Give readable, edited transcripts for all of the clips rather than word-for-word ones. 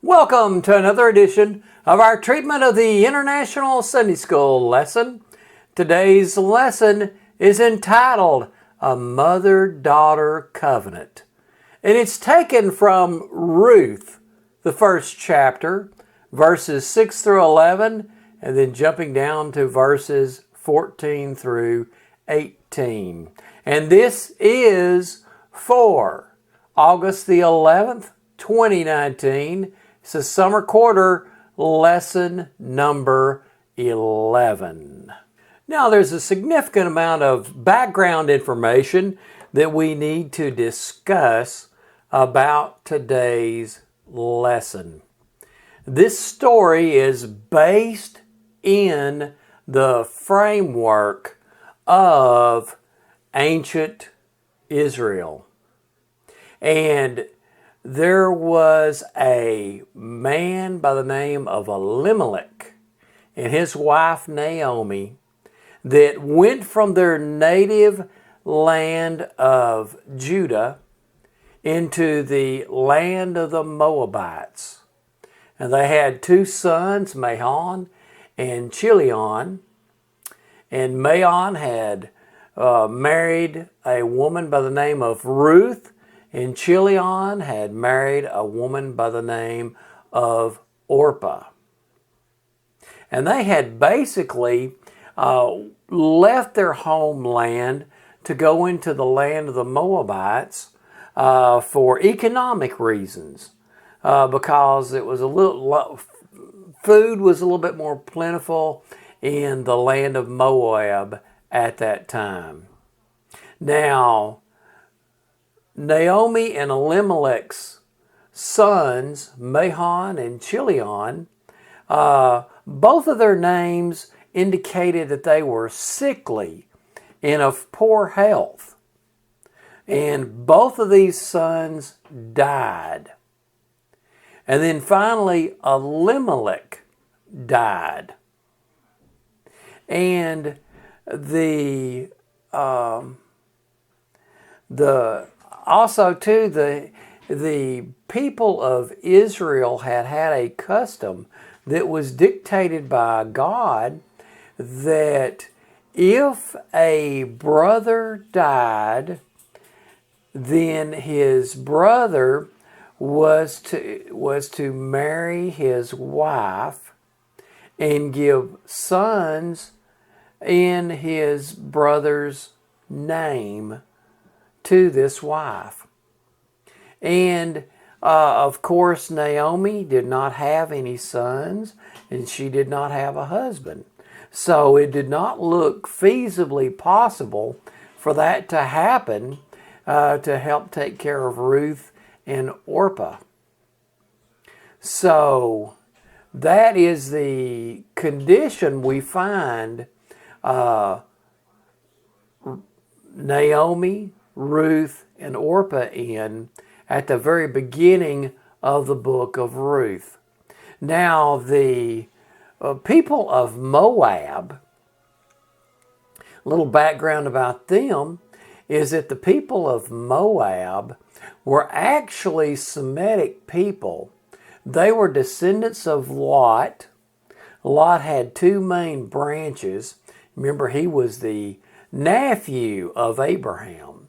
Welcome to another edition of our treatment of the International Sunday School lesson. Today's lesson is entitled A Mother-Daughter Covenant. And it's taken from Ruth, the first chapter, verses 6 through 11, and then jumping down to verses 14 through 18. And this is for August the 11th, 2019. It's a summer quarter lesson number 11. Now there's a significant amount of background information that we need to discuss about today's lesson. This story is based in the framework of ancient Israel. And there was a man by the name of Elimelech and his wife Naomi that went from their native land of Judah into the land of the Moabites. And they had two sons, Mahon and Chilion. And Mahon had married a woman by the name of Ruth, and Chilion had married a woman by the name of Orpah. And they had basically left their homeland to go into the land of the Moabites for economic reasons, because it was food was a little bit more plentiful in the land of Moab at that time. Now, Naomi and Elimelech's sons, Mahon and Chilion, both of their names indicated that they were sickly and of poor health. And both of these sons died. And then finally, Elimelech died. And the people of Israel had a custom that was dictated by God that if a brother died, then his brother was to marry his wife and give sons in his brother's name to this wife. And of course, Naomi did not have any sons, and she did not have a husband. So it did not look feasibly possible for that to happen to help take care of Ruth and Orpah. So that is the condition we find Naomi, Ruth, and Orpah in at the very beginning of the book of Ruth. Now, the people of Moab, a little background about them is that the people of Moab were actually Semitic people. They were descendants of Lot. Lot had two main branches. Remember, he was the nephew of Abraham.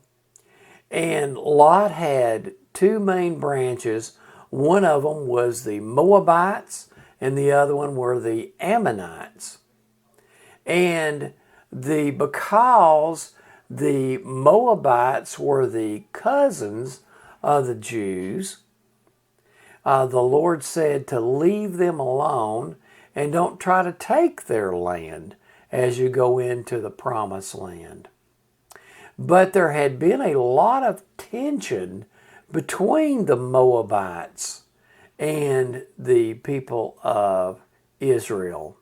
And Lot had two main branches. One of them was the Moabites, and the other one were the Ammonites. And because the Moabites were the cousins of the Jews, the Lord said to leave them alone and don't try to take their land as you go into the promised land. But there had been a lot of tension between the Moabites and the people of Israel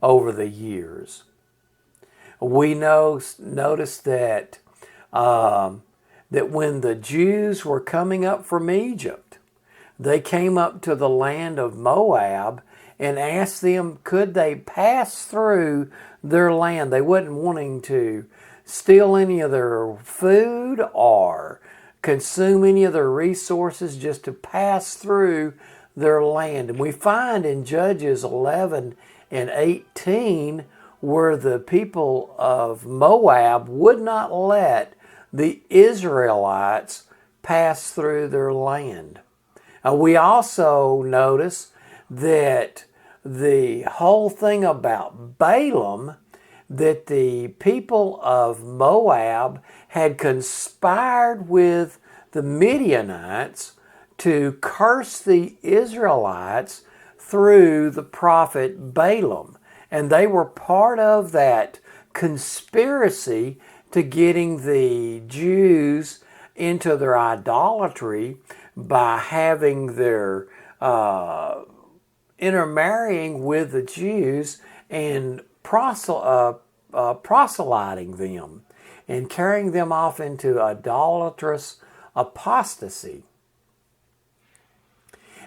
over the years. We notice that when the Jews were coming up from Egypt, they came up to the land of Moab and asked them, could they pass through their land? They wasn't wanting to steal any of their food or consume any of their resources, just to pass through their land. And we find in Judges 11 and 18 where the people of Moab would not let the Israelites pass through their land. We also notice that the whole thing about Balaam, that the people of Moab had conspired with the Midianites to curse the Israelites through the prophet Balaam. And they were part of that conspiracy to getting the Jews into their idolatry by having their intermarrying with the Jews and proselyting them and carrying them off into idolatrous apostasy.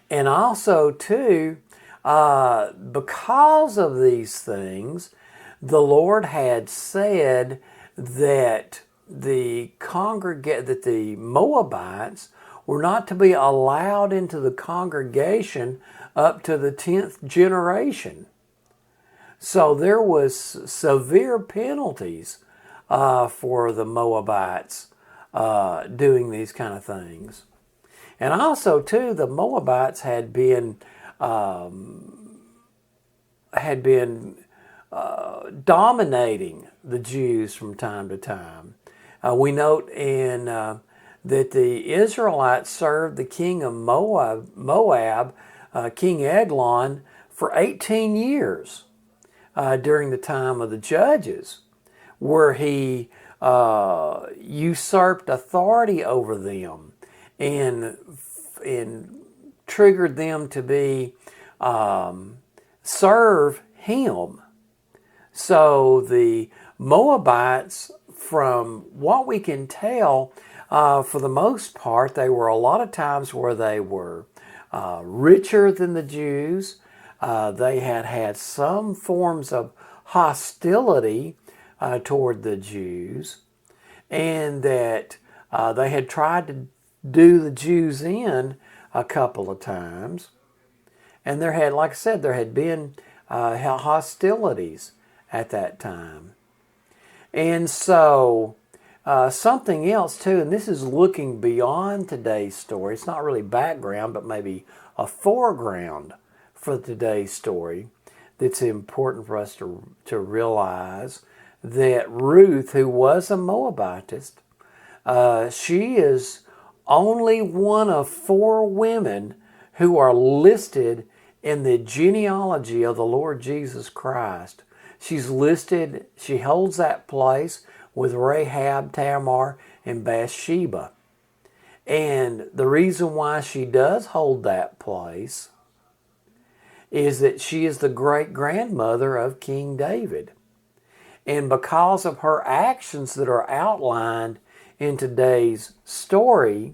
And also, too, because of these things, the Lord had said that the Moabites were not to be allowed into the congregation up to the 10th generation. So there was severe penalties for the Moabites doing these kind of things. And also, too, the Moabites had been dominating the Jews from time to time. We note in that the Israelites served the king of Moab, King Eglon, for 18 years during the time of the Judges, where he usurped authority over them and triggered them to be serve him. So the Moabites, from what we can tell, for the most part, they were a lot of times where they were richer than the Jews. They had had some forms of hostility toward the Jews, and that they had tried to do the Jews in a couple of times. And there had, like I said, there had been hostilities at that time. And so something else too, and this is looking beyond today's story. It's not really background, but maybe a foreground for today's story that's important for us to realize that Ruth, who was a Moabitess, she is only one of 4 women who are listed in the genealogy of the Lord Jesus Christ. She's listed, she holds that place with Rahab, Tamar, and Bathsheba. And the reason why she does hold that place is that she is the great-grandmother of King David. And because of her actions that are outlined in today's story,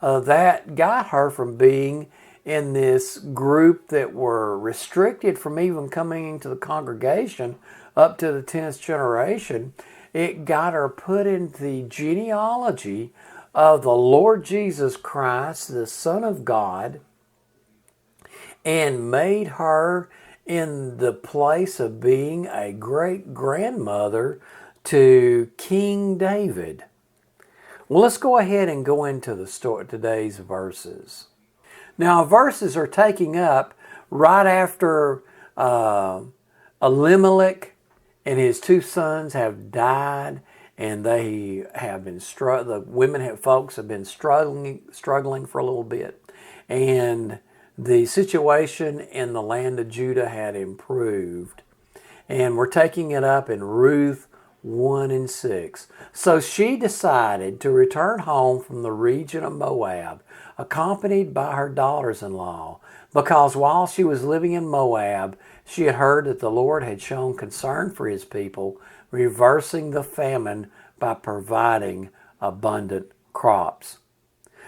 that got her from being in this group that were restricted from even coming into the congregation up to the 10th generation. It got her put in the genealogy of the Lord Jesus Christ, the Son of God, and made her in the place of being a great-grandmother to King David. Well, let's go ahead and go into the story, today's verses. Now, verses are taking up right after Elimelech and his 2 sons have died, and they have been folks have been struggling for a little bit, and the situation in the land of Judah had improved. And we're taking it up in Ruth 1 and 6. So she decided to return home from the region of Moab, accompanied by her daughters-in-law, because while she was living in Moab, she had heard that the Lord had shown concern for his people, reversing the famine by providing abundant crops.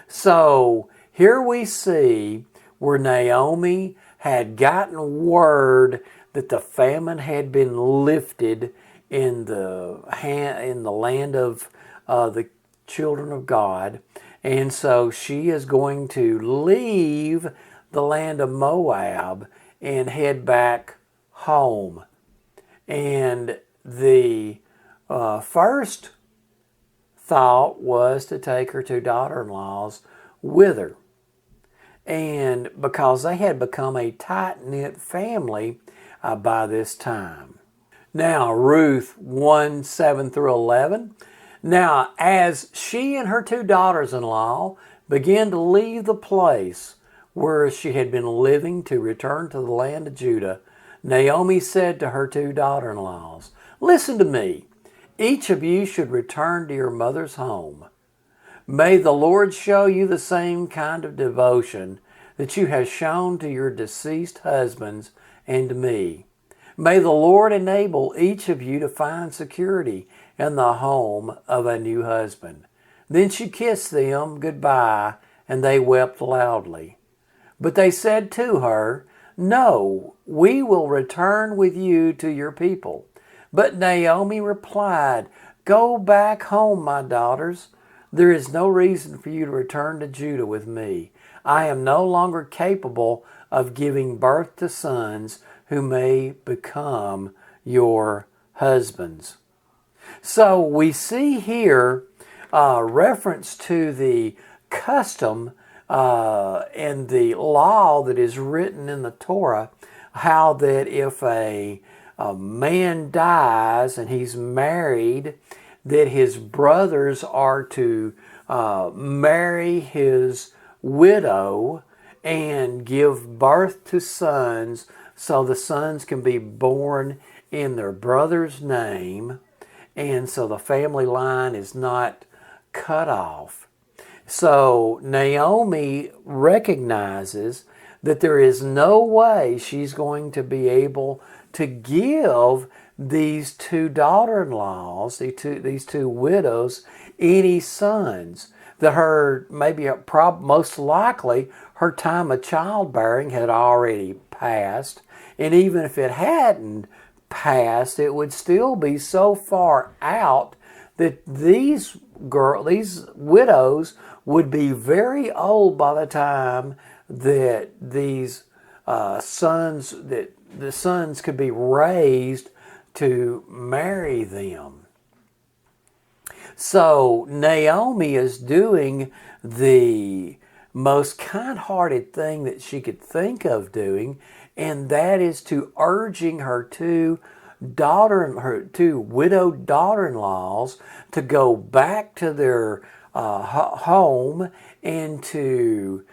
So here we see where Naomi had gotten word that the famine had been lifted in the land of the children of God. And so she is going to leave the land of Moab and head back home. And the first thought was to take her two daughter-in-laws with her. And because they had become a tight-knit family by this time. Now, Ruth 1, 7 through 11. Now, as she and her two daughters-in-law began to leave the place where she had been living to return to the land of Judah, Naomi said to her two daughter-in-laws, "Listen to me. Each of you should return to your mother's home. May the Lord show you the same kind of devotion that you have shown to your deceased husbands and to me. May the Lord enable each of you to find security in the home of a new husband." Then she kissed them goodbye, and they wept loudly. But they said to her, "No, we will return with you to your people." But Naomi replied, "Go back home, my daughters. There is no reason for you to return to Judah with me. I am no longer capable of giving birth to sons who may become your husbands." So we see here reference to the custom and the law that is written in the Torah, how that if a man dies and he's married, that his brothers are to marry his widow and give birth to sons, so the sons can be born in their brother's name, and so the family line is not cut off. So Naomi recognizes that there is no way she's going to be able to give these two daughter-in-laws, these two widows, any sons. That her, most likely, her time of childbearing had already passed. And even if it hadn't passed, it would still be so far out that these widows would be very old by the time that these sons could be raised to marry them. So Naomi is doing the most kind-hearted thing that she could think of doing, and that is to urging her two widowed daughter-in-laws to go back to their home and to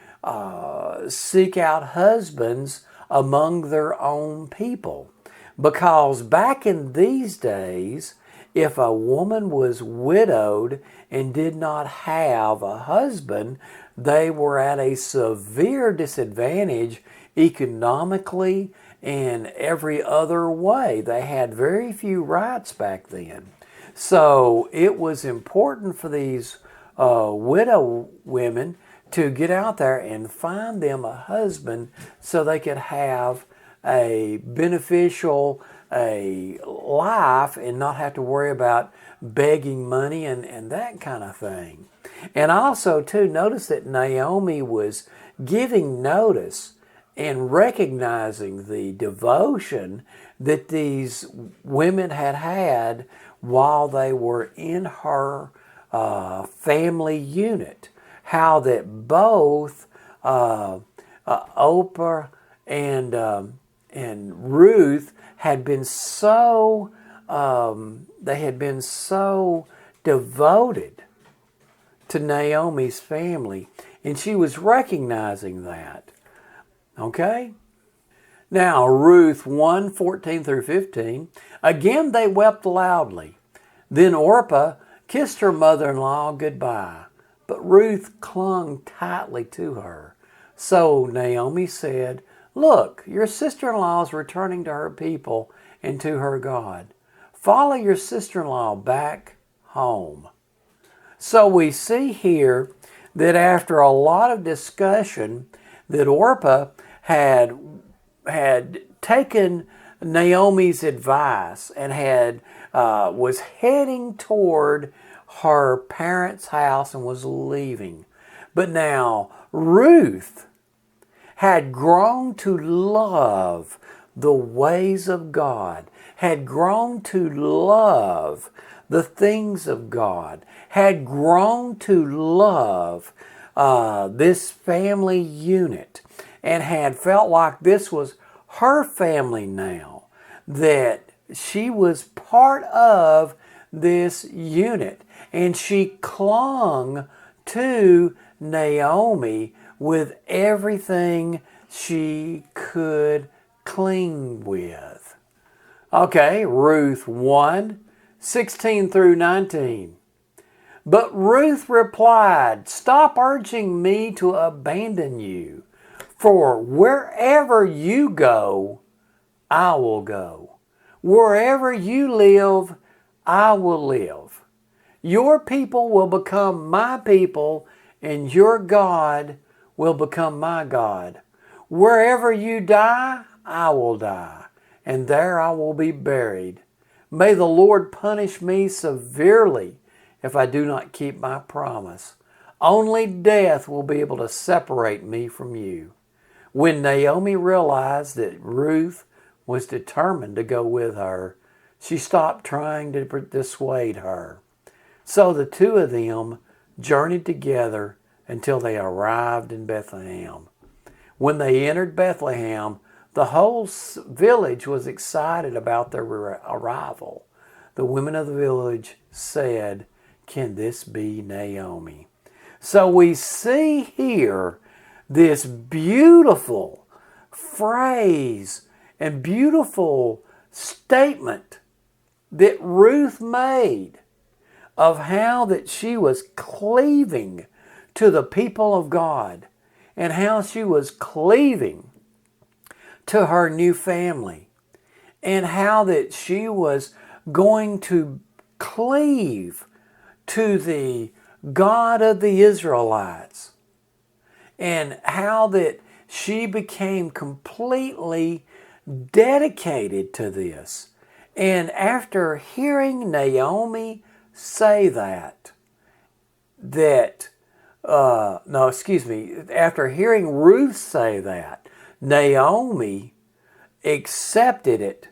seek out husbands among their own people. Because back in these days, if a woman was widowed and did not have a husband, they were at a severe disadvantage economically and every other way. They had very few rights back then. So it was important for these widow women to get out there and find them a husband so they could have a beneficial life and not have to worry about begging money and that kind of thing. And also, too, notice that Naomi was giving notice and recognizing the devotion that these women had had while they were in her family unit. How that both Oprah and Ruth had been so devoted to Naomi's family, and she was recognizing that. Okay? Now, Ruth 1, 14 through 15. Again they wept loudly. Then Orpah kissed her mother-in-law goodbye, but Ruth clung tightly to her. So Naomi said, "Look, your sister-in-law is returning to her people and to her God. Follow your sister-in-law back home." So we see here that after a lot of discussion, that Orpah had taken Naomi's advice and was heading toward her parents' house and was leaving. But now Ruth had grown to love the ways of God, had grown to love the things of God, had grown to love this family unit, and had felt like this was her family now, that she was part of this unit, and she clung to Naomi with everything she could cling with. Okay, Ruth 1:16 through 19. But Ruth replied, "Stop urging me to abandon you, for wherever you go, I will go. Wherever you live, I will live. Your people will become my people, and your God will become my God. Wherever you die, I will die, and there I will be buried. May the Lord punish me severely if I do not keep my promise. Only death will be able to separate me from you." When Naomi realized that Ruth was determined to go with her, she stopped trying to dissuade her. So the two of them journeyed together until they arrived in Bethlehem. When they entered Bethlehem, the whole village was excited about their arrival. The women of the village said, "Can this be Naomi?" So we see here this beautiful phrase and beautiful statement that Ruth made of how that she was cleaving to the people of God, and how she was cleaving to her new family, and how that she was going to cleave to the God of the Israelites, and how that she became completely dedicated to this. And after hearing Naomi say after hearing Ruth say that, Naomi accepted it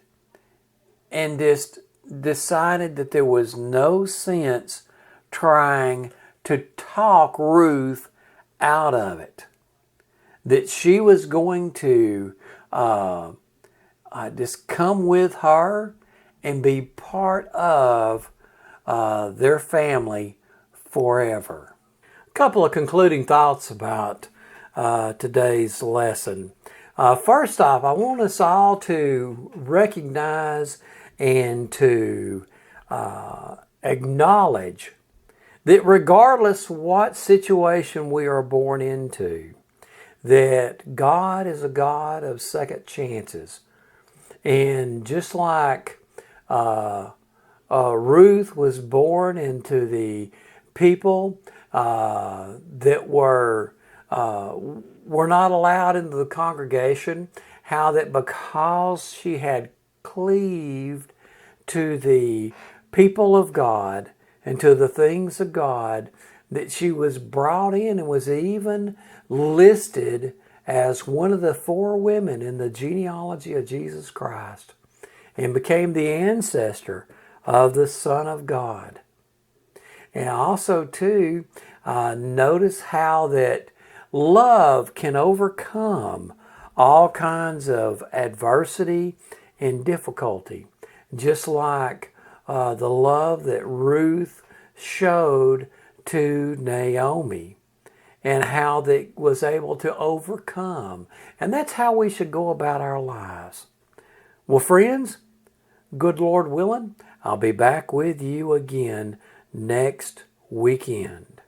and just decided that there was no sense trying to talk Ruth out of it. That she was going to just come with her and be part of their family forever. A couple of concluding thoughts about today's lesson. First off, I want us all to recognize and to acknowledge that regardless what situation we are born into, that God is a God of second chances. And just like Ruth was born into the people that were not allowed into the congregation, how that because she had cleaved to the people of God and to the things of God, that she was brought in and was even listed as one of the 4 women in the genealogy of Jesus Christ, and became the ancestor of the Son of God. And also too, notice how that love can overcome all kinds of adversity and difficulty, just like the love that Ruth showed to Naomi, and how that was able to overcome. And that's how we should go about our lives. Well, friends, good Lord willing, I'll be back with you again next weekend.